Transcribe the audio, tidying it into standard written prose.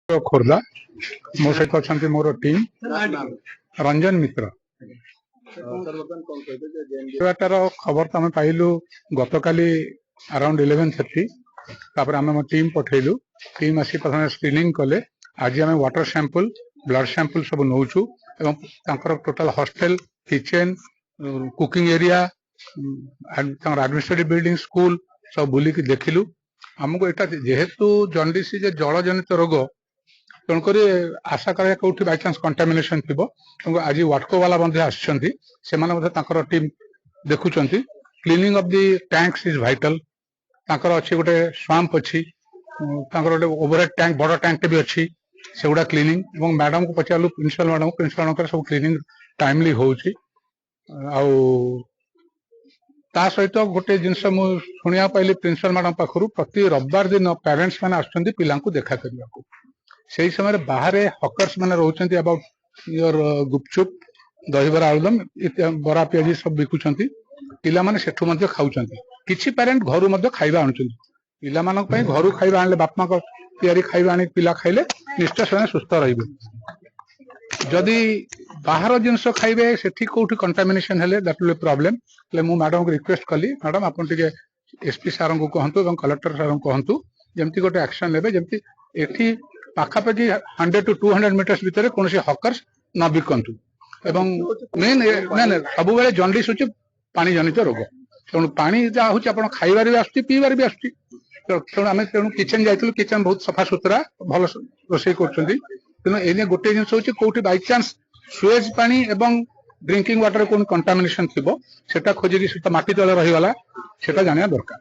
खोर्धा मो सहित अच्छा मोर टीम रंजन मित्र तार खबर तो आम पाइलु गत काली अराउंड 11:30 आम टीम पठेलु टीम आसी प्रथम स्क्रीनिंग कले आज आम वाटर सैंपल ब्लड सैंपल सब नौचु total hostel kitchen cooking area administrative building school सब बुलिक देखिलु आमको एटा जेहेतु जंडिस जल जनित रोग तेणुक आशा करा कौटी बाई चान्स कंटामिनेशन थी आज वाटको वाला आसर टीम देखुं cleaning of the tanks is vital अच्छी गोटे स्वाम्प अच्छी गोटे ओवरहेड टैंक बड़ टैंक भी अच्छी से गुड़ा क्लीनिंग और मैडम को पचारू प्रिंसिपल मैडम सब क्लीनिंग टाइमली होउची ता सहित गोटे जिनस शुणा पाइली प्रिंसिपल मैडम पाखु प्रति रविवार दिन पेरेंट्स मैंने आसुच्चंती पिलांकु देखा करने को से समय बाहर हकर्स मैंने रोचंती अबाउट योर गुपचुप दहीबरा आलुदम बरा पियाजी सब बिकुचंती पिला माने सेठु मध्ये खाउचंती किछि पेरेंट घरु मध्ये खाइबा आनुचंती पिला मानक पई घरु खाइबा आनले बापमा को तयारी खाइबा आनि पिला खाइले निश्चय से सुस्थ रहिबे जदि बाहर जिनस खाइबे सेठी कोठी कंटामिनेशन हेले दैट विल बी प्रॉब्लम ले मु मैडम को रिक्वेस्ट कली मैडम आपन टिके एसपी सर को कहंतु एवं कलेक्टर सर को कहंतु जेमति गोटे एक्शन लेबे जेमति एठी पाखापाखि 100 to 200 मीटर्स भितर कौन हकर्स न बिकंतु एवं मेन सब बेले जंडिस होची पानी जनित रोग तेणु पानी जहाँ हूँ आप खाइबार भी आसुची पीबार भी आसुची तेणु आम तेणु किचन जाइलु किचन बहुत सफा सुतरा भल रोषे कर एने गोटे जिन हूँ कौटी बाई चान्स सुएज पानी एवं ड्रिंकिंग वाटर कौन कंटामिनेशन थी सेटा खोजिकी माटी तले रहीगला सेटा जाना दरकार।